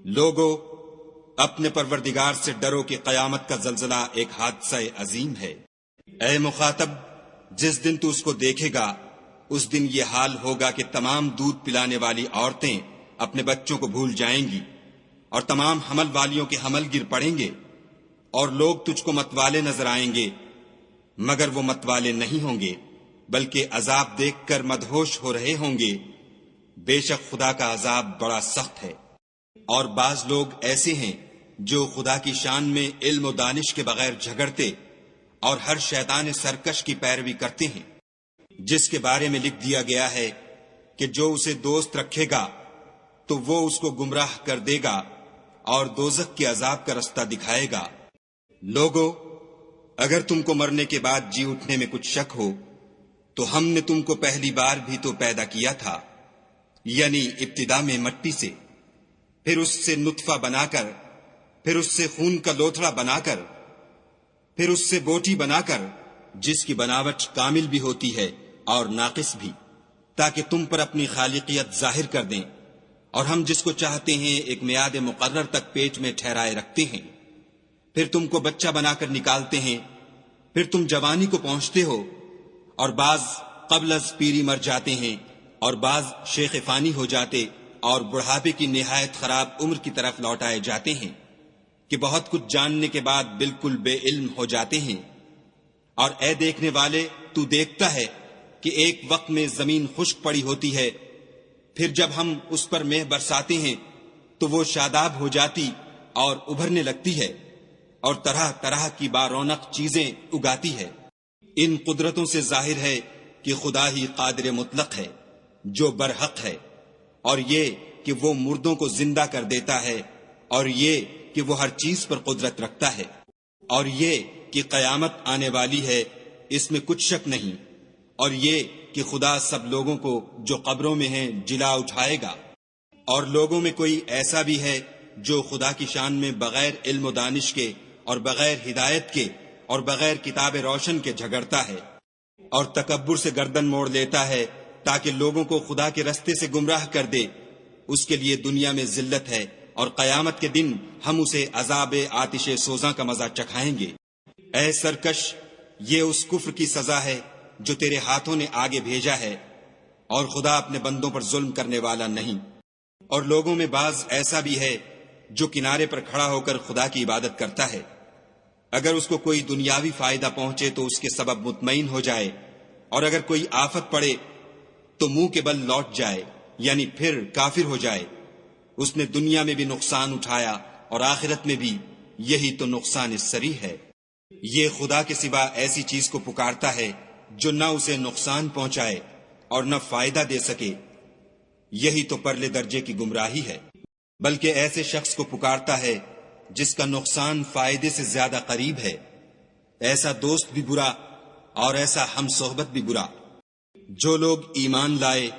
لوگو، اپنے پروردگار سے ڈرو کہ قیامت کا زلزلہ ایک حادثہ عظیم ہے۔ اے مخاطب، جس دن تو اس کو دیکھے گا اس دن یہ حال ہوگا کہ تمام دودھ پلانے والی عورتیں اپنے بچوں کو بھول جائیں گی، اور تمام حمل والیوں کے حمل گر پڑیں گے، اور لوگ تجھ کو متوالے نظر آئیں گے، مگر وہ متوالے نہیں ہوں گے، بلکہ عذاب دیکھ کر مدہوش ہو رہے ہوں گے۔ بے شک خدا کا عذاب بڑا سخت ہے۔ اور بعض لوگ ایسے ہیں جو خدا کی شان میں علم و دانش کے بغیر جھگڑتے اور ہر شیطان سرکش کی پیروی کرتے ہیں، جس کے بارے میں لکھ دیا گیا ہے کہ جو اسے دوست رکھے گا تو وہ اس کو گمراہ کر دے گا اور دوزخ کے عذاب کا رستہ دکھائے گا۔ لوگو، اگر تم کو مرنے کے بعد جی اٹھنے میں کچھ شک ہو تو ہم نے تم کو پہلی بار بھی تو پیدا کیا تھا، یعنی ابتدا میں مٹی سے، پھر اس سے نطفہ بنا کر، پھر اس سے خون کا لوتھڑا بنا کر، پھر اس سے بوٹی بنا کر، جس کی بناوٹ کامل بھی ہوتی ہے اور ناقص بھی، تاکہ تم پر اپنی خالقیت ظاہر کر دیں۔ اور ہم جس کو چاہتے ہیں ایک میعاد مقرر تک پیٹ میں ٹھہرائے رکھتے ہیں، پھر تم کو بچہ بنا کر نکالتے ہیں، پھر تم جوانی کو پہنچتے ہو، اور بعض قبل از پیری مر جاتے ہیں، اور بعض شیخ فانی ہو جاتے اور بڑھاپے کی نہایت خراب عمر کی طرف لوٹائے جاتے ہیں کہ بہت کچھ جاننے کے بعد بالکل بے علم ہو جاتے ہیں۔ اور اے دیکھنے والے، تو دیکھتا ہے کہ ایک وقت میں زمین خشک پڑی ہوتی ہے، پھر جب ہم اس پر مہ برساتے ہیں تو وہ شاداب ہو جاتی اور ابھرنے لگتی ہے، اور طرح طرح کی بارونق چیزیں اگاتی ہے۔ ان قدرتوں سے ظاہر ہے کہ خدا ہی قادر مطلق ہے جو برحق ہے، اور یہ کہ وہ مردوں کو زندہ کر دیتا ہے، اور یہ کہ وہ ہر چیز پر قدرت رکھتا ہے، اور یہ کہ قیامت آنے والی ہے، اس میں کچھ شک نہیں، اور یہ کہ خدا سب لوگوں کو جو قبروں میں ہیں جلا اٹھائے گا۔ اور لوگوں میں کوئی ایسا بھی ہے جو خدا کی شان میں بغیر علم و دانش کے اور بغیر ہدایت کے اور بغیر کتاب روشن کے جھگڑتا ہے، اور تکبر سے گردن موڑ لیتا ہے تاکہ لوگوں کو خدا کے رستے سے گمراہ کر دے۔ اس کے لیے دنیا میں ذلت ہے، اور قیامت کے دن ہم اسے عذاب آتش سوزاں کا مزہ چکھائیں گے۔ اے سرکش، یہ اس کفر کی سزا ہے جو تیرے ہاتھوں نے آگے بھیجا ہے، اور خدا اپنے بندوں پر ظلم کرنے والا نہیں۔ اور لوگوں میں بعض ایسا بھی ہے جو کنارے پر کھڑا ہو کر خدا کی عبادت کرتا ہے، اگر اس کو کوئی دنیاوی فائدہ پہنچے تو اس کے سبب مطمئن ہو جائے، اور اگر کوئی آفت پڑے تو منہ کے بل لوٹ جائے، یعنی پھر کافر ہو جائے۔ اس نے دنیا میں بھی نقصان اٹھایا اور آخرت میں بھی، یہی تو نقصان سری ہے۔ یہ خدا کے سوا ایسی چیز کو پکارتا ہے جو نہ اسے نقصان پہنچائے اور نہ فائدہ دے سکے، یہی تو پرلے درجے کی گمراہی ہے۔ بلکہ ایسے شخص کو پکارتا ہے جس کا نقصان فائدے سے زیادہ قریب ہے۔ ایسا دوست بھی برا اور ایسا ہم صحبت بھی برا۔ جو لوگ ایمان لائے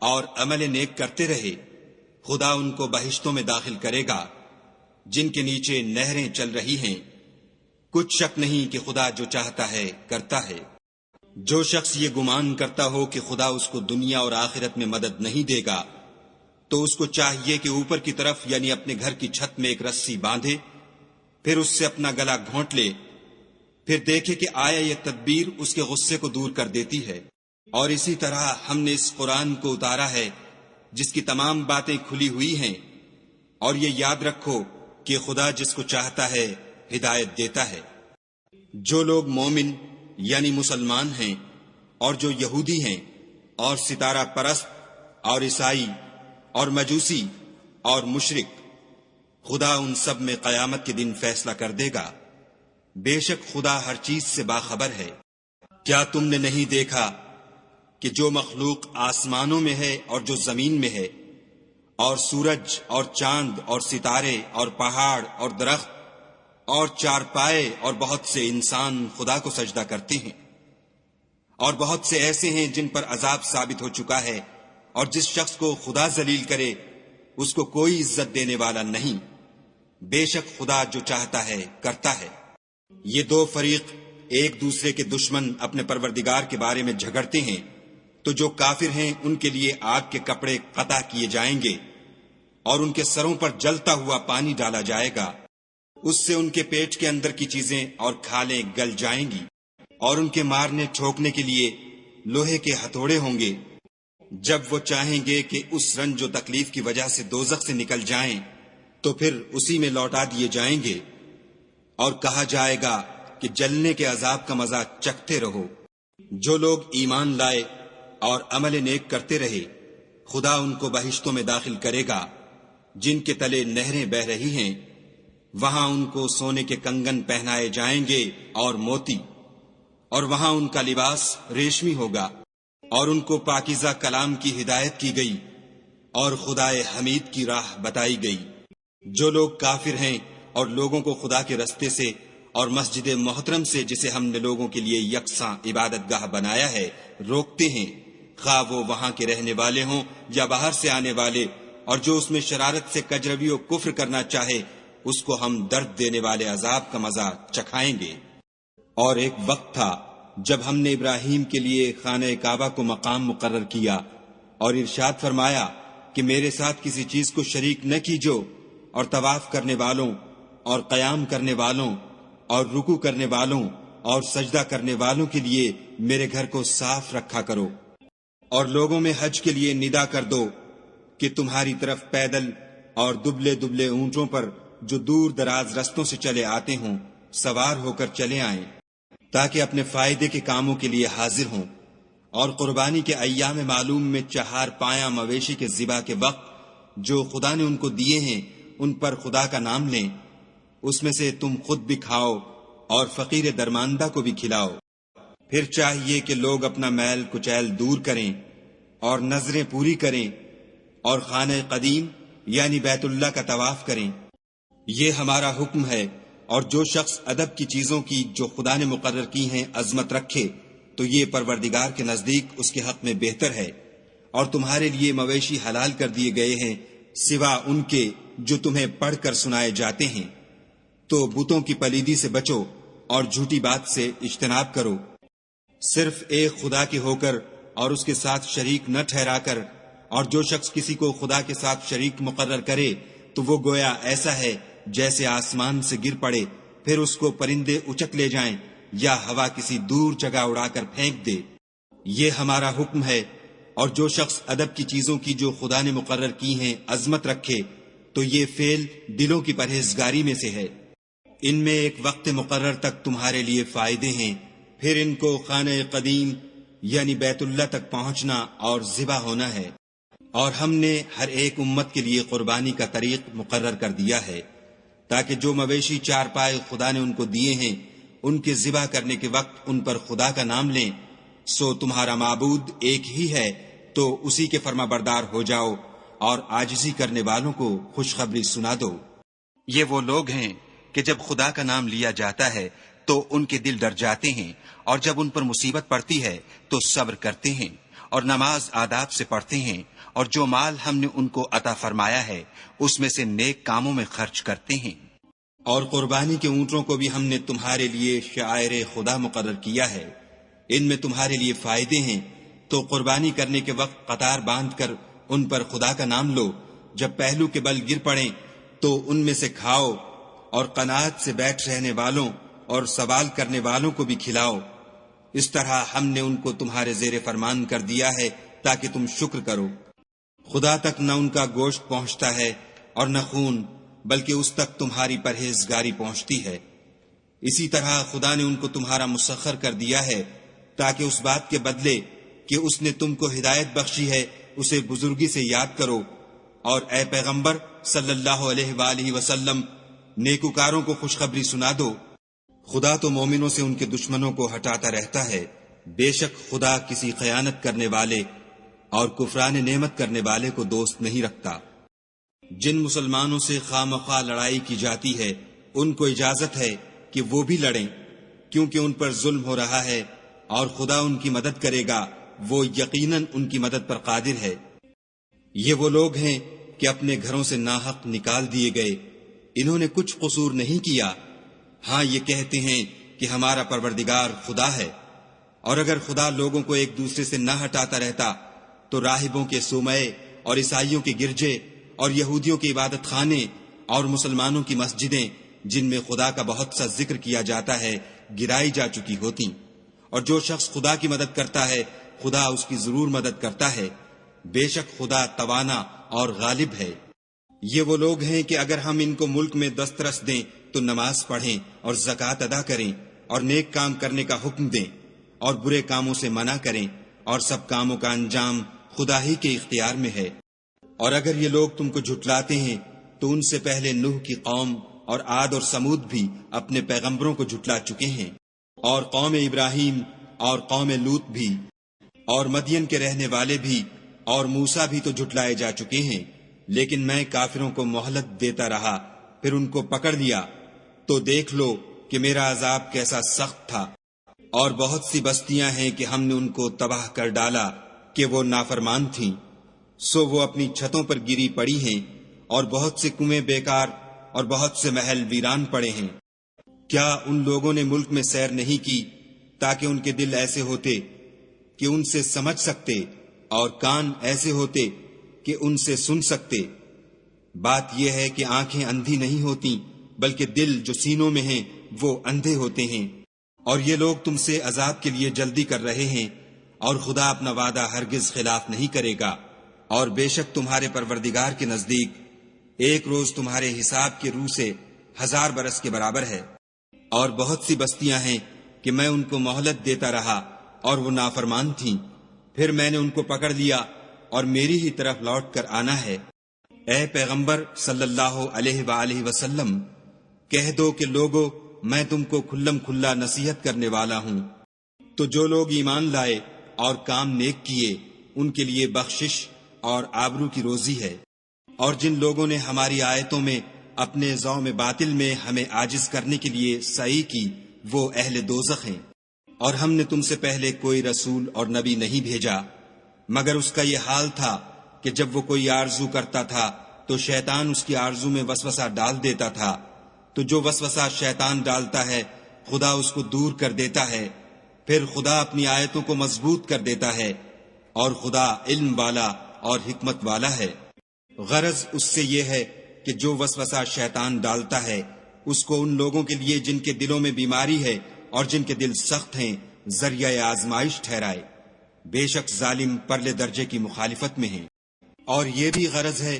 اور عمل نیک کرتے رہے، خدا ان کو بہشتوں میں داخل کرے گا جن کے نیچے نہریں چل رہی ہیں۔ کچھ شک نہیں کہ خدا جو چاہتا ہے کرتا ہے۔ جو شخص یہ گمان کرتا ہو کہ خدا اس کو دنیا اور آخرت میں مدد نہیں دے گا، تو اس کو چاہیے کہ اوپر کی طرف یعنی اپنے گھر کی چھت میں ایک رسی باندھے، پھر اس سے اپنا گلا گھونٹ لے، پھر دیکھے کہ آیا یہ تدبیر اس کے غصے کو دور کر دیتی ہے۔ اور اسی طرح ہم نے اس قرآن کو اتارا ہے جس کی تمام باتیں کھلی ہوئی ہیں، اور یہ یاد رکھو کہ خدا جس کو چاہتا ہے ہدایت دیتا ہے۔ جو لوگ مومن یعنی مسلمان ہیں اور جو یہودی ہیں اور ستارہ پرست اور عیسائی اور مجوسی اور مشرک، خدا ان سب میں قیامت کے دن فیصلہ کر دے گا۔ بے شک خدا ہر چیز سے باخبر ہے۔ کیا تم نے نہیں دیکھا کہ جو مخلوق آسمانوں میں ہے اور جو زمین میں ہے، اور سورج اور چاند اور ستارے اور پہاڑ اور درخت اور چارپائے اور بہت سے انسان خدا کو سجدہ کرتے ہیں، اور بہت سے ایسے ہیں جن پر عذاب ثابت ہو چکا ہے، اور جس شخص کو خدا ذلیل کرے اس کو کوئی عزت دینے والا نہیں۔ بے شک خدا جو چاہتا ہے کرتا ہے۔ یہ دو فریق ایک دوسرے کے دشمن اپنے پروردگار کے بارے میں جھگڑتے ہیں، تو جو کافر ہیں ان کے لیے آگ کے کپڑے قطع کیے جائیں گے، اور ان کے سروں پر جلتا ہوا پانی ڈالا جائے گا، اس سے ان کے پیٹ کے اندر کی چیزیں اور کھالیں گل جائیں گی، اور ان کے مارنے ٹھوکنے کے لیے لوہے کے ہتھوڑے ہوں گے۔ جب وہ چاہیں گے کہ اس رنج و تکلیف کی وجہ سے دوزخ سے نکل جائیں تو پھر اسی میں لوٹا دیے جائیں گے، اور کہا جائے گا کہ جلنے کے عذاب کا مزہ چکھتے رہو۔ جو لوگ ایمان لائے اور عمل نیک کرتے رہے، خدا ان کو بہشتوں میں داخل کرے گا جن کے تلے نہریں بہ رہی ہیں، وہاں ان کو سونے کے کنگن پہنائے جائیں گے اور موتی، اور وہاں ان کا لباس ریشمی ہوگا، اور ان کو پاکیزہ کلام کی ہدایت کی گئی اور خدائے حمید کی راہ بتائی گئی۔ جو لوگ کافر ہیں اور لوگوں کو خدا کے رستے سے اور مسجد محترم سے، جسے ہم نے لوگوں کے لیے یکساں عبادت گاہ بنایا ہے، روکتے ہیں، خواہ وہ وہاں کے رہنے والے ہوں یا باہر سے آنے والے، اور جو اس میں شرارت سے کجروی و کفر کرنا چاہے، اس کو ہم درد دینے والے عذاب کا مزہ چکھائیں گے۔ اور ایک وقت تھا جب ہم نے ابراہیم کے لیے خانہ کعبہ کو مقام مقرر کیا اور ارشاد فرمایا کہ میرے ساتھ کسی چیز کو شریک نہ کیجو، اور طواف کرنے والوں اور قیام کرنے والوں اور رکوع کرنے والوں اور سجدہ کرنے والوں کے لیے میرے گھر کو صاف رکھا کرو، اور لوگوں میں حج کے لیے ندا کر دو کہ تمہاری طرف پیدل اور دبلے دبلے اونٹوں پر جو دور دراز رستوں سے چلے آتے ہوں سوار ہو کر چلے آئیں، تاکہ اپنے فائدے کے کاموں کے لیے حاضر ہوں، اور قربانی کے ایام معلوم میں 4 پایہ مویشی کے ذبح کے وقت جو خدا نے ان کو دیے ہیں ان پر خدا کا نام لیں، اس میں سے تم خود بھی کھاؤ اور فقیر درماندہ کو بھی کھلاؤ۔ پھر چاہیے کہ لوگ اپنا میل کچیل دور کریں اور نظریں پوری کریں اور خانہ قدیم یعنی بیت اللہ کا طواف کریں۔ یہ ہمارا حکم ہے، اور جو شخص ادب کی چیزوں کی جو خدا نے مقرر کی ہیں عظمت رکھے تو یہ پروردگار کے نزدیک اس کے حق میں بہتر ہے۔ اور تمہارے لیے مویشی حلال کر دیے گئے ہیں سوا ان کے جو تمہیں پڑھ کر سنائے جاتے ہیں، تو بتوں کی پلیدی سے بچو اور جھوٹی بات سے اجتناب کرو، صرف ایک خدا کے ہو کر اور اس کے ساتھ شریک نہ ٹھہرا کر۔ اور جو شخص کسی کو خدا کے ساتھ شریک مقرر کرے تو وہ گویا ایسا ہے جیسے آسمان سے گر پڑے، پھر اس کو پرندے اچک لے جائیں یا ہوا کسی دور جگہ اڑا کر پھینک دے۔ یہ ہمارا حکم ہے، اور جو شخص ادب کی چیزوں کی جو خدا نے مقرر کی ہیں عظمت رکھے تو یہ فعل دلوں کی پرہیزگاری میں سے ہے۔ ان میں ایک وقت مقرر تک تمہارے لیے فائدے ہیں، پھر ان کو خانہ قدیم یعنی بیت اللہ تک پہنچنا اور ذبح ہونا ہے۔ اور ہم نے ہر ایک امت کے لیے قربانی کا طریق مقرر کر دیا ہے، تاکہ جو مویشی 4 پائے خدا نے ان کو دیے ہیں ان کے ذبح کرنے کے وقت ان پر خدا کا نام لیں۔ سو تمہارا معبود ایک ہی ہے، تو اسی کے فرما بردار ہو جاؤ اور عاجزی کرنے والوں کو خوشخبری سنا دو۔ یہ وہ لوگ ہیں کہ جب خدا کا نام لیا جاتا ہے تو ان کے دل ڈر جاتے ہیں، اور جب ان پر مصیبت پڑتی ہے تو صبر کرتے ہیں اور نماز آداب سے پڑھتے ہیں، اور جو مال ہم نے ان کو عطا فرمایا ہے اس میں سے نیک کاموں میں خرچ کرتے ہیں۔ اور قربانی کے اونٹوں کو بھی ہم نے تمہارے لیے شعائر خدا مقرر کیا ہے، ان میں تمہارے لیے فائدے ہیں، تو قربانی کرنے کے وقت قطار باندھ کر ان پر خدا کا نام لو، جب پہلو کے بل گر پڑیں تو ان میں سے کھاؤ، اور قناعت سے بیٹھ رہنے والوں اور سوال کرنے والوں کو بھی کھلاؤ۔ اس طرح ہم نے ان کو تمہارے زیر فرمان کر دیا ہے تاکہ تم شکر کرو۔ خدا تک نہ ان کا گوشت پہنچتا ہے اور نہ خون، بلکہ اس تک تمہاری پرہیزگاری پہنچتی ہے۔ اسی طرح خدا نے ان کو تمہارا مسخر کر دیا ہے تاکہ اس بات کے بدلے کہ اس نے تم کو ہدایت بخشی ہے اسے بزرگی سے یاد کرو، اور اے پیغمبر صلی اللہ علیہ وآلہ وسلم نیکوکاروں کو خوشخبری سنا دو۔ خدا تو مومنوں سے ان کے دشمنوں کو ہٹاتا رہتا ہے، بے شک خدا کسی خیانت کرنے والے اور کفران نعمت کرنے والے کو دوست نہیں رکھتا۔ جن مسلمانوں سے خواہ مخواہ لڑائی کی جاتی ہے ان کو اجازت ہے کہ وہ بھی لڑیں، کیونکہ ان پر ظلم ہو رہا ہے، اور خدا ان کی مدد کرے گا، وہ یقیناً ان کی مدد پر قادر ہے۔ یہ وہ لوگ ہیں کہ اپنے گھروں سے ناحق نکال دیے گئے، انہوں نے کچھ قصور نہیں کیا، ہاں یہ کہتے ہیں کہ ہمارا پروردگار خدا ہے۔ اور اگر خدا لوگوں کو ایک دوسرے سے نہ ہٹاتا رہتا تو راہبوں کے صومعے اور عیسائیوں کے گرجے اور یہودیوں کے عبادت خانے اور مسلمانوں کی مسجدیں جن میں خدا کا بہت سا ذکر کیا جاتا ہے گرائی جا چکی ہوتی، اور جو شخص خدا کی مدد کرتا ہے خدا اس کی ضرور مدد کرتا ہے، بے شک خدا توانا اور غالب ہے۔ یہ وہ لوگ ہیں کہ اگر ہم ان کو ملک میں دسترس دیں تو نماز پڑھیں اور زکوٰۃ ادا کریں اور نیک کام کرنے کا حکم دیں اور برے کاموں سے منع کریں، اور سب کاموں کا انجام خدا ہی کے اختیار میں ہے۔ اور اگر یہ لوگ تم کو جھٹلاتے ہیں تو ان سے پہلے نوح کی قوم اور عاد اور سمود بھی اپنے پیغمبروں کو جھٹلا چکے ہیں، اور قوم ابراہیم اور قوم لوط بھی، اور مدین کے رہنے والے بھی، اور موسیٰ بھی تو جھٹلائے جا چکے ہیں، لیکن میں کافروں کو مہلت دیتا رہا، پھر ان کو پکڑ لیا تو دیکھ لو کہ میرا عذاب کیسا سخت تھا۔ اور بہت سی بستیاں ہیں کہ ہم نے ان کو تباہ کر ڈالا کہ وہ نافرمان تھیں، سو وہ اپنی چھتوں پر گری پڑی ہیں، اور بہت سے کنویں بیکار اور بہت سے محل ویران پڑے ہیں۔ کیا ان لوگوں نے ملک میں سیر نہیں کی تاکہ ان کے دل ایسے ہوتے کہ ان سے سمجھ سکتے اور کان ایسے ہوتے کہ ان سے سن سکتے؟ بات یہ ہے کہ آنکھیں اندھی نہیں ہوتی بلکہ دل جو سینوں میں ہیں وہ اندھے ہوتے ہیں۔ اور یہ لوگ تم سے عذاب کے لیے جلدی کر رہے ہیں، اور خدا اپنا وعدہ ہرگز خلاف نہیں کرے گا۔ اور بے شک تمہارے پروردگار کے نزدیک ایک روز تمہارے حساب کے روح سے 1000 برس کے برابر ہے۔ اور بہت سی بستیاں ہیں کہ میں ان کو مہلت دیتا رہا اور وہ نافرمان تھیں، پھر میں نے ان کو پکڑ لیا اور میری ہی طرف لوٹ کر آنا ہے۔ اے پیغمبر صلی اللہ علیہ وآلہ وسلم، کہہ دو کہ لوگو میں تم کو کھلم کھلا نصیحت کرنے والا ہوں، تو جو لوگ ایمان لائے اور کام نیک کیے ان کے لیے بخشش اور آبرو کی روزی ہے، اور جن لوگوں نے ہماری آیتوں میں اپنے ذوم باطل میں ہمیں عاجز کرنے کے لیے سعی کی وہ اہل دوزخ ہیں۔ اور ہم نے تم سے پہلے کوئی رسول اور نبی نہیں بھیجا مگر اس کا یہ حال تھا کہ جب وہ کوئی آرزو کرتا تھا تو شیطان اس کی آرزو میں وسوسہ ڈال دیتا تھا، تو جو وسوسہ شیطان ڈالتا ہے خدا اس کو دور کر دیتا ہے، پھر خدا اپنی آیتوں کو مضبوط کر دیتا ہے، اور خدا علم والا اور حکمت والا ہے۔ غرض اس سے یہ ہے کہ جو وسوسہ شیطان ڈالتا ہے اس کو ان لوگوں کے لیے جن کے دلوں میں بیماری ہے اور جن کے دل سخت ہیں ذریعہ آزمائش ٹھہرائے، بے شک ظالم پرلے درجے کی مخالفت میں ہیں۔ اور یہ بھی غرض ہے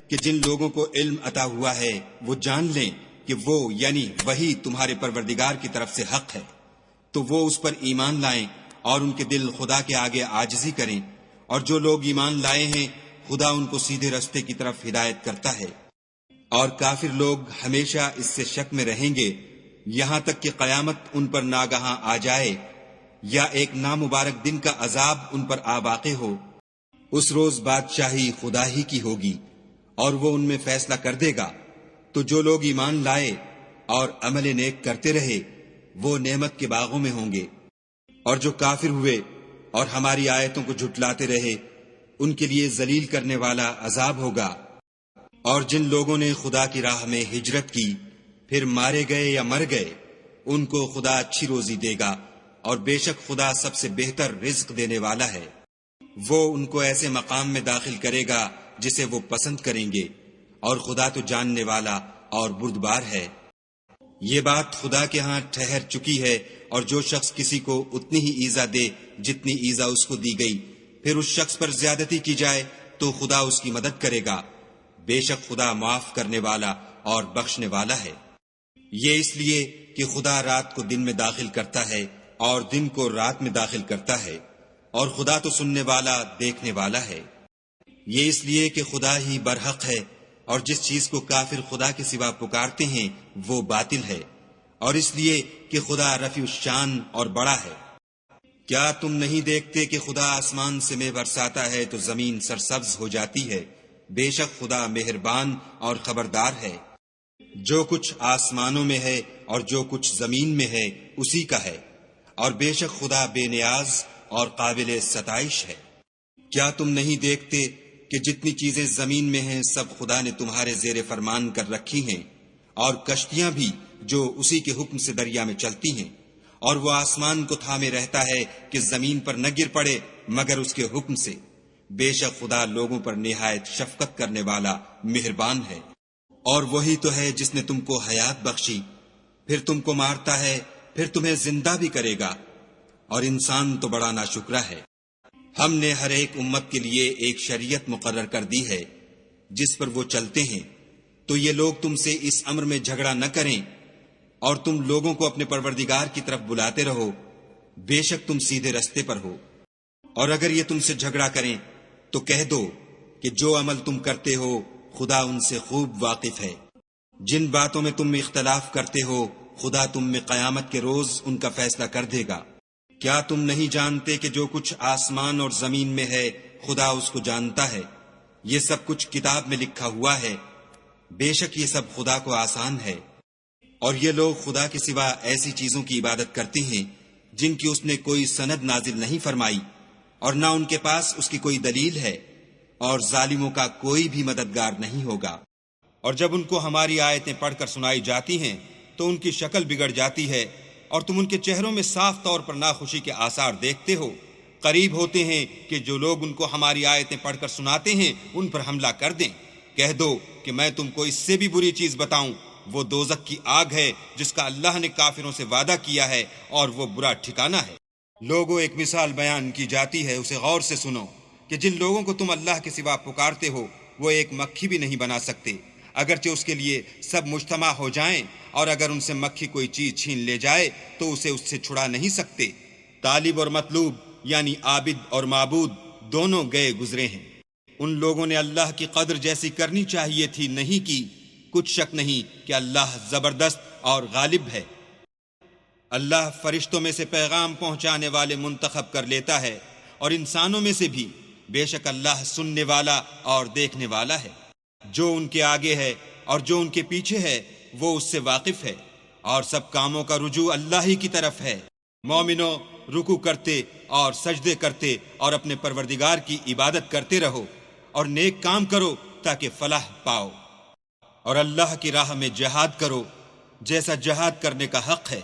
کہ جن لوگوں کو علم عطا ہوا ہے وہ جان لیں کہ وہ یعنی وہی تمہارے پروردگار کی طرف سے حق ہے، تو وہ اس پر ایمان لائیں اور ان کے دل خدا کے آگے عاجزی کریں، اور جو لوگ ایمان لائے ہیں خدا ان کو سیدھے رستے کی طرف ہدایت کرتا ہے۔ اور کافر لوگ ہمیشہ اس سے شک میں رہیں گے یہاں تک کہ قیامت ان پر ناگہاں آ جائے یا ایک نامبارک دن کا عذاب ان پر آ واقع ہو۔ اس روز بادشاہی خدا ہی کی ہوگی اور وہ ان میں فیصلہ کر دے گا، تو جو لوگ ایمان لائے اور عمل نیک کرتے رہے وہ نعمت کے باغوں میں ہوں گے، اور جو کافر ہوئے اور ہماری آیتوں کو جھٹلاتے رہے ان کے لیے ذلیل کرنے والا عذاب ہوگا۔ اور جن لوگوں نے خدا کی راہ میں ہجرت کی پھر مارے گئے یا مر گئے ان کو خدا اچھی روزی دے گا، اور بے شک خدا سب سے بہتر رزق دینے والا ہے۔ وہ ان کو ایسے مقام میں داخل کرے گا جسے وہ پسند کریں گے، اور خدا تو جاننے والا اور بردبار ہے۔ یہ بات خدا کے ہاں ٹھہر چکی ہے، اور جو شخص کسی کو اتنی ہی ایذا دے جتنی ایذا اس کو دی گئی، پھر اس شخص پر زیادتی کی جائے تو خدا اس کی مدد کرے گا، بے شک خدا معاف کرنے والا اور بخشنے والا ہے۔ یہ اس لیے کہ خدا رات کو دن میں داخل کرتا ہے اور دن کو رات میں داخل کرتا ہے، اور خدا تو سننے والا دیکھنے والا ہے۔ یہ اس لیے کہ خدا ہی برحق ہے، اور جس چیز کو کافر خدا کے سوا پکارتے ہیں وہ باطل ہے، اور اس لیے کہ خدا رفیع الشان اور بڑا ہے۔ کیا تم نہیں دیکھتے کہ خدا آسمان سے مے برساتا ہے تو زمین سرسبز ہو جاتی ہے؟ بے شک خدا مہربان اور خبردار ہے۔ جو کچھ آسمانوں میں ہے اور جو کچھ زمین میں ہے اسی کا ہے، اور بے شک خدا بے نیاز اور قابل ستائش ہے۔ کیا تم نہیں دیکھتے کہ جتنی چیزیں زمین میں ہیں سب خدا نے تمہارے زیر فرمان کر رکھی ہیں، اور کشتیاں بھی جو اسی کے حکم سے دریا میں چلتی ہیں، اور وہ آسمان کو تھامے رہتا ہے کہ زمین پر نہ گر پڑے مگر اس کے حکم سے۔ بے شک خدا لوگوں پر نہایت شفقت کرنے والا مہربان ہے۔ اور وہی تو ہے جس نے تم کو حیات بخشی، پھر تم کو مارتا ہے، پھر تمہیں زندہ بھی کرے گا، اور انسان تو بڑا ناشکرا ہے۔ ہم نے ہر ایک امت کے لیے ایک شریعت مقرر کر دی ہے جس پر وہ چلتے ہیں، تو یہ لوگ تم سے اس امر میں جھگڑا نہ کریں، اور تم لوگوں کو اپنے پروردگار کی طرف بلاتے رہو، بے شک تم سیدھے رستے پر ہو۔ اور اگر یہ تم سے جھگڑا کریں تو کہہ دو کہ جو عمل تم کرتے ہو خدا ان سے خوب واقف ہے۔ جن باتوں میں تم اختلاف کرتے ہو خدا تم میں قیامت کے روز ان کا فیصلہ کر دے گا۔ کیا تم نہیں جانتے کہ جو کچھ آسمان اور زمین میں ہے خدا اس کو جانتا ہے؟ یہ سب کچھ کتاب میں لکھا ہوا ہے، بے شک یہ سب خدا کو آسان ہے۔ اور یہ لوگ خدا کے سوا ایسی چیزوں کی عبادت کرتے ہیں جن کی اس نے کوئی سند نازل نہیں فرمائی، اور نہ ان کے پاس اس کی کوئی دلیل ہے، اور ظالموں کا کوئی بھی مددگار نہیں ہوگا۔ اور جب ان کو ہماری آیتیں پڑھ کر سنائی جاتی ہیں تو ان کی شکل بگڑ جاتی ہے، اور تم ان کے چہروں میں صاف طور پر ناخوشی کے آثار دیکھتے ہو۔ قریب ہوتے ہیں کہ جو لوگ ان کو ہماری آیتیں پڑھ کر سناتے ہیں ان پر حملہ کر دیں۔ کہہ دو کہ میں تم کو اس سے بھی بری چیز بتاؤں، وہ دوزخ کی آگ ہے جس کا اللہ نے کافروں سے وعدہ کیا ہے، اور وہ برا ٹھکانہ ہے۔ لوگوں ایک مثال بیان کی جاتی ہے، اسے غور سے سنو کہ جن لوگوں کو تم اللہ کے سوا پکارتے ہو وہ ایک مکھی بھی نہیں بنا سکتے، اگرچہ اس کے لیے سب مجتمع ہو جائیں، اور اگر ان سے مکھی کوئی چیز چھین لے جائے تو اسے اس سے چھڑا نہیں سکتے۔ طالب اور مطلوب یعنی عابد اور معبود دونوں گئے گزرے ہیں۔ ان لوگوں نے اللہ کی قدر جیسی کرنی چاہیے تھی نہیں کی، کچھ شک نہیں کہ اللہ زبردست اور غالب ہے۔ اللہ فرشتوں میں سے پیغام پہنچانے والے منتخب کر لیتا ہے، اور انسانوں میں سے بھی، بے شک اللہ سننے والا اور دیکھنے والا ہے۔ جو ان کے آگے ہے اور جو ان کے پیچھے ہے وہ اس سے واقف ہے، اور سب کاموں کا رجوع اللہ ہی کی طرف ہے۔ مومنوں، رکوع کرتے اور سجدے کرتے اور اپنے پروردگار کی عبادت کرتے رہو، اور نیک کام کرو تاکہ فلاح پاؤ، اور اللہ کی راہ میں جہاد کرو جیسا جہاد کرنے کا حق ہے۔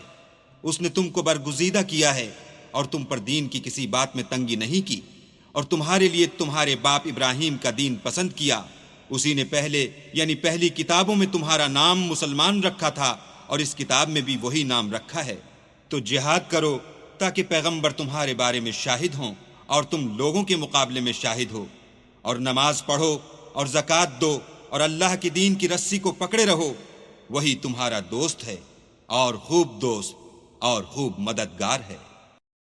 اس نے تم کو برگزیدہ کیا ہے اور تم پر دین کی کسی بات میں تنگی نہیں کی، اور تمہارے لیے تمہارے باپ ابراہیم کا دین پسند کیا۔ اسی نے پہلے یعنی پہلی کتابوں میں تمہارا نام مسلمان رکھا تھا، اور اس کتاب میں بھی وہی نام رکھا ہے۔ تو جہاد کرو تاکہ پیغمبر تمہارے بارے میں شاہد ہوں اور تم لوگوں کے مقابلے میں شاہد ہو، اور نماز پڑھو اور زکوٰۃ دو اور اللہ کی دین کی رسی کو پکڑے رہو، وہی تمہارا دوست ہے اور خوب دوست اور خوب مددگار ہے۔